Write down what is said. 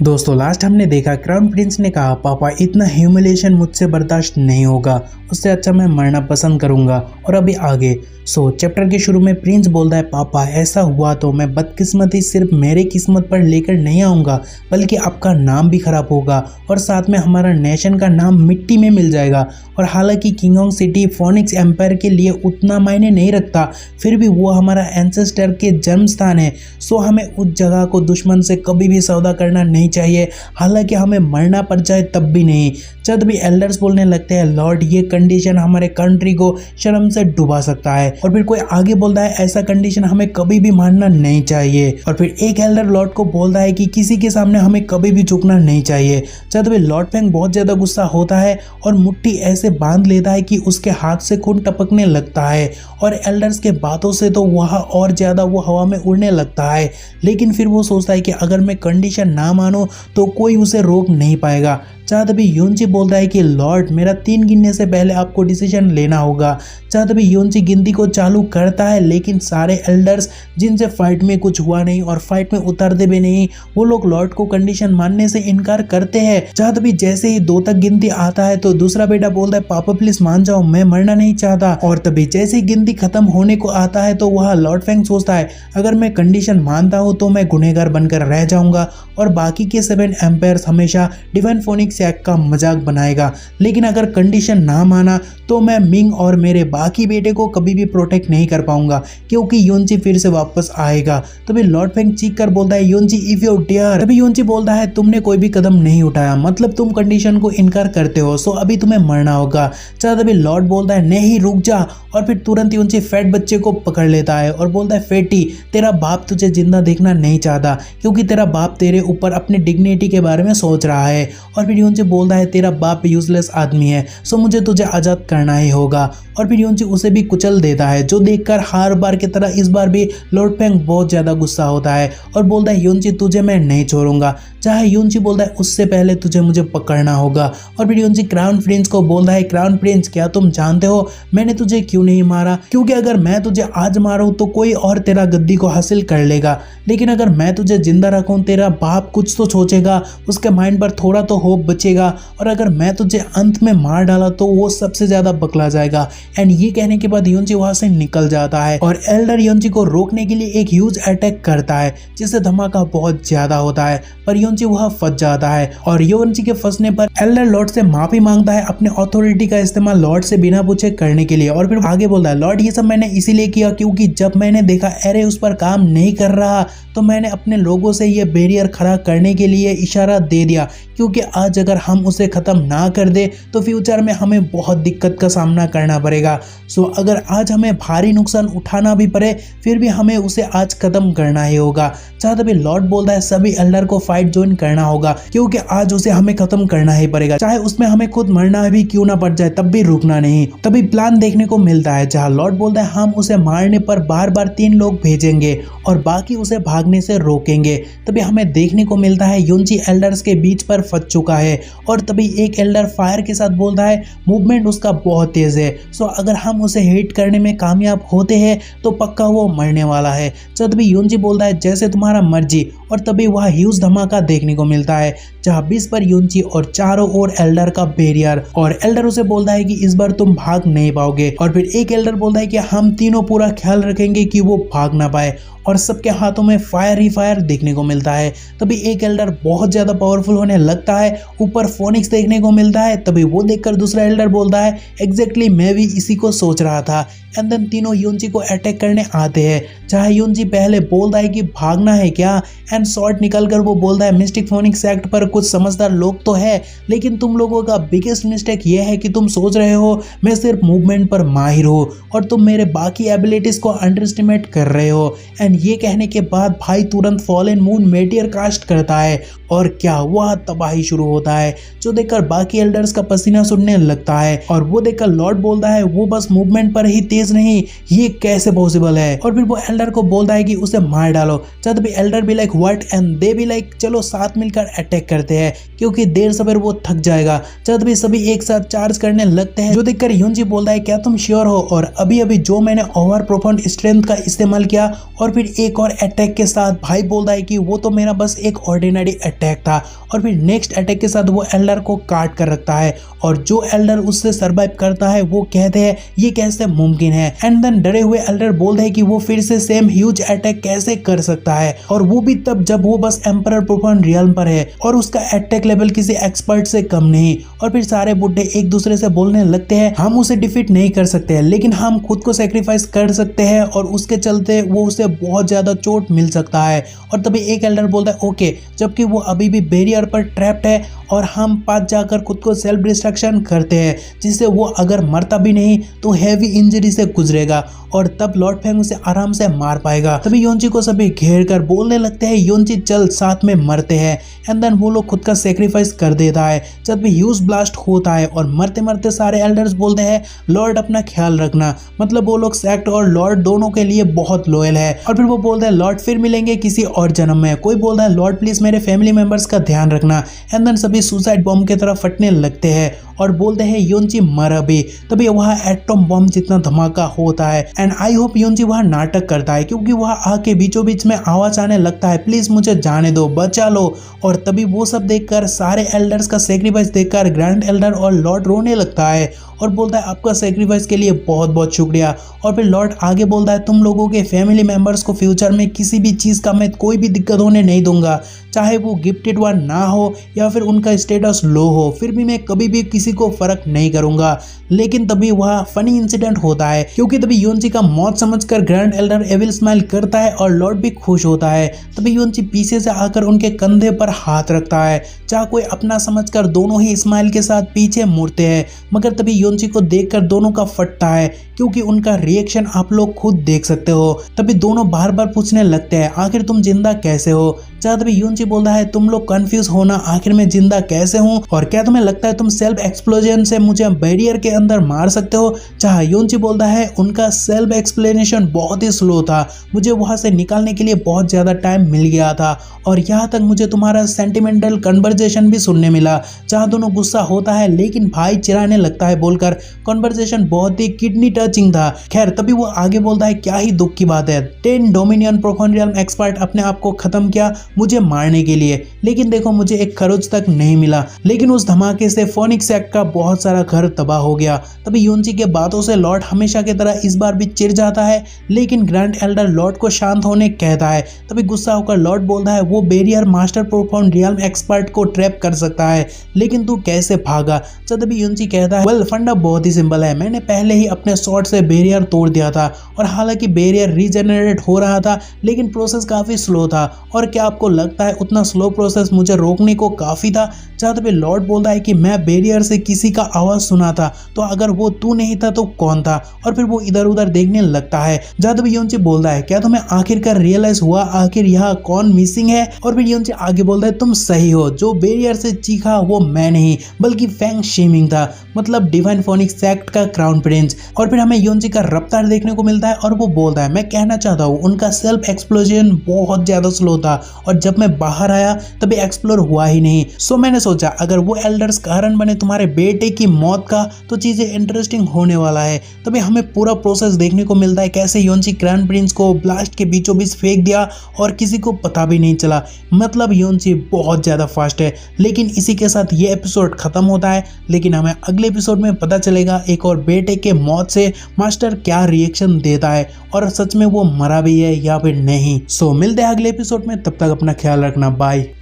दोस्तों लास्ट हमने देखा क्राउन प्रिंस ने कहा पापा इतना ह्यूमिलेशन मुझसे बर्दाश्त नहीं होगा, उससे अच्छा मैं मरना पसंद करूंगा। और अभी आगे चैप्टर के शुरू में प्रिंस बोलता है पापा ऐसा हुआ तो मैं बदकिस्मती सिर्फ मेरे किस्मत पर लेकर नहीं आऊँगा बल्कि आपका नाम भी खराब होगा और साथ में हमारा नेशन का नाम मिट्टी में मिल जाएगा। और हालांकि किंगोंग सिटी फोनिक्स एम्पायर के लिए उतना मायने नहीं रखता, फिर भी वो हमारा एंसेस्टर के जन्म स्थान है। सो हमें उस जगह को दुश्मन से कभी भी सौदा करना नहीं चाहिए, हालांकि हमें मरना पड़ जाए तब भी नहीं। जब भी एल्डर्स बोलने लगते हैं लॉर्ड ये कंडीशन हमारे कंट्री को शर्म से डुबा सकता है। और फिर कोई आगे बोलता है ऐसा कंडीशन हमें कभी भी मानना नहीं चाहिए। और फिर एक एल्डर लॉर्ड को बोलता है कि किसी के सामने हमें कभी भी झुकना नहीं चाहिए। जब भी लॉर्ड फेंग बहुत ज्यादा गुस्सा होता है और मुट्ठी ऐसे बांध लेता है कि उसके हाथ से खून टपकने लगता है और एल्डर्स के बातों से तो वह और ज्यादा वो हवा में उड़ने लगता है। लेकिन फिर वो सोचता है कि अगर मैं कंडीशन ना मानूं तो कोई उसे रोक नहीं पाएगा। तभी योंची बोलता है कि लॉर्ड मेरा 3 गिनने से पहले आपको डिसीजन लेना होगा। तभी योंची गिनती को चालू करता है, लेकिन सारे एल्डर्स जिनसे फाइट में कुछ हुआ नहीं और फाइट में उतरते भी नहीं, वो लोग लॉर्ड को कंडीशन मानने से इनकार करते हैं। तभी जैसे ही 2 तक गिनती आता है तो दूसरा बेटा बोलता है पापा प्लीज मान जाओ, मैं मरना नहीं चाहता। और तभी जैसे ही गिनती खत्म होने को आता है तो वह लॉर्ड फेंग सोचता है अगर मैं कंडीशन मानता हूँ तो मैं गुनहगार बनकर रह जाऊंगा और बाकी के 7 एम्पायर्स हमेशा डिवाइन फोनिक्स एक्ट का मजाक बनाएगा। लेकिन अगर कंडीशन ना माना तो मैं मिंग और मेरे बाकी बेटे को कभी भी प्रोटेक्ट नहीं कर पाऊंगा क्योंकि योंची फिर से वापस आएगा। तभी लॉर्ड फेंग चीख कर बोलता है योंची इफ यू डेयर। तभी योंची बोलता है तुमने कोई भी कदम नहीं उठाया, मतलब तुम कंडीशन को इनकार करते हो, सो अभी तुम्हें मरना होगा। तभी लॉर्ड बोलता है नहीं रुक जा, और फिर तुरंत योंची फैट बच्चे को पकड़ लेता है और बोलता है फेटी तेरा बाप तुझे जिंदा देखना नहीं चाहता क्योंकि तेरा बाप तेरे ऊपर अपने डिग्निटी के बारे में सोच रहा है। और फिर योंची बोलता है तेरा बाप यूजलेस आदमी है, सो मुझे तुझे आजाद करना ही होगा। और फिर योंची उसे भी कुचल देता है, जो देखकर हर बार की तरह इस बार भी लॉर्ड फेंग बहुत ज्यादा गुस्सा होता है और बोलता है योंची तुझे मैं नहीं छोड़ूंगा, चाहे योंची बोलता है उससे पहले तुझे मुझे पकड़ना होगा। और फिर योंची क्राउन प्रिंस को बोलता है क्राउन प्रिंस क्या तुम जानते हो मैंने तुझे क्यों नहीं मारा, क्योंकि अगर मैं तुझे आज मारूं तो कोई और तेरा गद्दी को हासिल कर लेगा, लेकिन अगर मैं तुझे जिंदा रखूं तेरा बाप कुछ तो सोचेगा, उसके माइंड पर थोड़ा तो होप बचेगा, और अगर मैं तुझे अंत में मार डाला तो वो सबसे ज्यादा बकला जाएगा। एंड ये कहने के बाद योंची वहां से निकल जाता है और एल्डर योंची को रोकने के लिए एक ह्यूज अटैक करता है जिससे धमाका बहुत ज्यादा होता है, पर योंची वहां फंस जाता है। और योंची के फंसने पर एल्डर लॉर्ड से माफी मांगता है अपने अथॉरिटी का इस्तेमाल लॉर्ड से बिना पूछे करने के लिए। और फिर आगे बोलता है लॉर्ड ये सब मैंने इसीलिए किया क्योंकि जब मैंने देखा एरे उस पर काम नहीं कर रहा तो मैंने अपने लोगों से ये बैरियर खड़ा करने के लिए इशारा दे दिया, क्योंकि आज अगर हम उसे खत्म ना कर दे तो फ्यूचर में हमें बहुत दिक्कत का सामना करना पड़ेगा। सो अगर आज हमें भारी नुकसान उठाना भी पड़े फिर भी हमें उसे आज खत्म करना ही होगा। तभी लॉर्ड बोलता है सभी एल्डर को फाइट ज्वाइन करना होगा क्योंकि आज उसे हमें खत्म करना ही पड़ेगा, चाहे उसमें हमें खुद मरना भी क्यों ना पड़ जाए तब भी रुकना नहीं। तभी प्लान देखने को मिलता है जहाँ लॉर्ड बोलता है हम उसे मारने पर बार बार 3 लोग भेजेंगे और बाकी उसे भागने से रोकेंगे। तभी हमें देखने को मिलता है योंची एल्डर्स के बीच पर फंस चुका है और तभी एक एल्डर फायर के साथ बोलता है मूवमेंट उसका बहुत तेज है, सो अगर हम उसे हिट करने में कामयाब होते हैं तो पक्का वो मरने वाला है। तभी योंची बोलता है जैसे तुम्हारा मर्जी, और तभी वह ह्यूज धमाका देखने को मिलता है जहाँ 20 पर योंची और चारों ओर एल्डर का बैरियर, और एल्डर उसे बोलता है कि इस बार तुम भाग नहीं पाओगे। और फिर एक एल्डर बोलता है कि हम तीनों पूरा ख्याल रखेंगे कि वो भाग ना पाए, और सबके हाथों में फायर ही फायर देखने को मिलता है। तभी एक एल्डर बहुत ज्यादा पावरफुल होने लगता है, ऊपर फोनिक्स देखने को मिलता है। तभी वो देखकर दूसरा एल्डर बोलता है एग्जैक्टली मैं भी इसी को सोच रहा था। एंड देन तीनों योंची को अटैक करने आते हैं, चाहे योंची पहले बोलता है कि भागना है क्या, एंड शॉर्ट निकलकर वो बोलता है मिस्टिक फोनिक्स एक्ट पर कुछ समझदार लोग तो है, लेकिन तुम लोगों का बिगेस्ट मिस्टेक ये है कि तुम सोच रहे हो मैं सिर्फ मूवमेंट पर माहिर हूँ और तुम मेरे बाकी एबिलिटीज को अंडर एस्टिमेट कर रहे हो। एंड ये कहने के बाद भाई तुरंत फॉलन मून मेटियर कास्ट करता है और क्या वह तबाही शुरू होता जाता है, जो देखकर बाकी एल्डर्स का पसीना छूटने लगता है। और वो देखकर लॉर्ड बोलता है वो बस मूवमेंट पर ही तेज नहीं, ये कैसे पॉसिबल है। और फिर वो एल्डर को बोलता है कि उसे मार डालो। जब भी एल्डर भी लाइक व्हाट एंड दे भी लाइक चलो साथ मिलकर अटैक करते हैं, क्योंकि देर सवेर वो थक जाएगा। जब भी सभी एक साथ चार्ज करने लगते हैं, जो देखकर युनजी बोलता है क्या तुम श्योर हो। और अभी अभी जो मैंने ओवर प्रोफाउंड स्ट्रेंथ का इस्तेमाल किया और फिर एक और अटैक के साथ, भाई बोलता है कि वो तो मेरा बस एक ऑर्डिनरी अटैक था। और फिर नेक्स्ट अटैक के साथ वो एल्डर को काट कर रखता है और जो एल्डर उससे सरवाइव करता है वो कहते हैं ये कैसे मुमकिन है। एंड देन डरे हुए एल्डर बोलते हैं कि वो फिर से सेम ह्यूज अटैक कैसे कर सकता है, और वो भी तब जब वो बस एम्परर प्रोफाउंड रियल्म पर है और उसका अटैक लेवल किसी एक्सपर्ट से कम नहीं। और फिर सारे बुड्ढे एक दूसरे से बोलने लगते हैं हम उसे डिफीट नहीं कर सकते, लेकिन हम खुद को सेक्रीफाइस कर सकते हैं और उसके चलते वो उसे बहुत ज्यादा चोट मिल सकता है। और तभी एक एल्डर बोलता है ओके, जबकि वो अभी भी बैरियर पर ट्रैप्ड है और हम पास जाकर खुद को सेल्फ डिस्ट्रक्शन करते हैं, जिससे वो अगर मरता भी नहीं तो हैवी इंजरी से गुजरेगा और तब लॉर्ड फेंग उसे आराम से मार पाएगा। तभी योंची को सभी घेर कर बोलने लगते हैं योंची चल साथ में मरते हैं। एंड देन वो लोग खुद का सेक्रीफाइस कर देता है। जब भी ह्यूज ब्लास्ट होता है और मरते मरते सारे एल्डर्स बोलते हैं लॉर्ड अपना ख्याल रखना, मतलब वो लोग सेक्ट और लॉर्ड दोनों के लिए बहुत लॉयल है। और फिर वो बोलते हैं लॉर्ड फिर मिलेंगे किसी और जन्म में। कोई बोलता है लॉर्ड प्लीज मेरे फैमिली मेंबर्स का ध्यान रखना। एंड देन सभी सुसाइड बॉम्ब की तरफ फटने लगते हैं और बोलते हैं योंची मर अभी। तभी वहाँ एटॉम बॉम्ब जितना धमाका होता है एंड आई होप योंची वहाँ नाटक करता है, क्योंकि वहाँ आके बीचों बीच में आवाज आने लगता है प्लीज मुझे जाने दो, बचा लो। और तभी वो सब देखकर सारे एल्डर्स का सेक्रीफाइस देखकर ग्रैंड एल्डर और लॉर्ड रोने लगता है और बोलता है आपका सेक्रीफाइस के लिए बहुत बहुत शुक्रिया। और फिर लॉर्ड आगे बोलता है तुम लोगों के फैमिली मेंबर्स को फ्यूचर में किसी भी चीज़ का मैं कोई भी दिक्कत होने नहीं दूंगा, चाहे वो गिफ्टेड वन ना हो या फिर उनका स्टेटस लो हो, फिर भी मैं कभी भी किसी को फर्क नहीं करूंगा। लेकिन तभी वह फनी इंसिडेंट होता है, क्योंकि तभी योंची का मौत समझकर ग्रैंड एल्डर एविल स्माइल करता है और लॉर्ड भी खुश होता है। तभी योंची पीछे से आकर उनके कंधे पर हाथ रखता है, चाहे कोई अपना समझकर दोनों ही स्माइल के साथ पीछे मुड़ते हैं। मगर तभी योंची को देखकर दोनों का फटता है, क्योंकि उनका रिएक्शन आप लोग खुद देख सकते हो। तभी दोनों बार बार पूछने लगते हैं आखिर तुम जिंदा कैसे हो। जहाँ तभी योंची बोलता है तुम लोग कंफ्यूज होना आखिर मैं जिंदा कैसे हूँ, और क्या तुम्हें लगता है तुम सेल्फ एक्सप्लोजन से मुझे बैरियर के अंदर मार सकते हो। जहाँ योंची बोलता है उनका सेल्फ एक्सप्लेनेशन बहुत ही स्लो था, मुझे वहां से निकालने के लिए बहुत ज्यादा टाइम मिल गया था और यहाँ तक मुझे तुम्हारा सेंटिमेंटल कन्वर्जेशन भी सुनने मिला। जहाँ दोनों गुस्सा होता है लेकिन भाई चिढ़ाने लगता है बोलकर कन्वर्जेशन बहुत ही किडनी टचिंग था। खैर तभी वो आगे बोलता है क्या ही दुख की बात है, 10 डोमिनियन प्रोफाउंड रियल्म एक्सपर्ट अपने आप को खत्म किया मुझे मारने के लिए, लेकिन देखो मुझे एक खरोच तक नहीं मिला। लेकिन उस धमाके से फोनिक्स सेक्ट का बहुत सारा घर तबाह हो गया। तभी योंची के बातों से लॉर्ड हमेशा की तरह इस बार भी चिढ़ जाता है, लेकिन ग्रैंड एल्डर लॉर्ड को शांत होने कहता है। तभी गुस्सा होकर लॉर्ड बोलता है वो barrier master profound realm expert को ट्रैप कर सकता है, लेकिन तू कैसे भागा। तभी योंची कहता है वेल फंडा बहुत ही सिंपल है, मैंने पहले ही अपने शॉट से बैरियर तोड़ दिया था और हालांकि बैरियर रीजनरेट हो रहा था लेकिन प्रोसेस काफी स्लो था। और क्या आपको लगता है उतना स्लो प्रोसेस मुझे रोकने को काफी था। जहाँ तभी लॉर्ड बोलता है कि मैं बैरियर से किसी का आवाज सुना था, तो अगर वो तू नहीं था तो कौन था। और फिर वो इधर उधर देखने लगता है। जहाँ तभी योंची बोलता है क्या तुम्हें आखिरकार रियलाइज हुआ आखिर यहाँ कौन मिसिंग है। और फिर योंची आगे बोलता है तुम सही हो, जो बैरियर से चीखा वो मैं नहीं बल्कि फेंग शीमिंग था, मतलब डिवाइन फोनिक्स सेक्ट का क्राउन प्रिंस। और फिर हमें योंची का रफ्तार देखने को मिलता है और वो बोलता है मैं कहना चाहता हूँ उनका सेल्फ एक्सप्लोजन बहुत ज्यादा स्लो था और जब मैं बाहर आया तभी एक्सप्लोर हुआ ही नहीं। सो मैंने सोचा अगर वो एल्डर्स कारण बने तुम्हारे बेटे की मौत का तो चीजें इंटरेस्टिंग होने वाला है। तभी हमें पूरा प्रोसेस देखने को मिलता है कैसे योंची क्राउन प्रिंस को ब्लास्ट के बीचों बीच फेंक दिया और किसी को पता भी नहीं चला, मतलब योंची बहुत ज्यादा फास्ट है। लेकिन इसी के साथ ये एपिसोड खत्म होता है, लेकिन हमें अगले एपिसोड में पता चलेगा एक और बेटे के मौत से मास्टर क्या रिएक्शन देता है और सच में वो मरा भी है या फिर नहीं। सो मिलते हैं अगले एपिसोड में, तब तक अपना ख्याल रखना, बाय।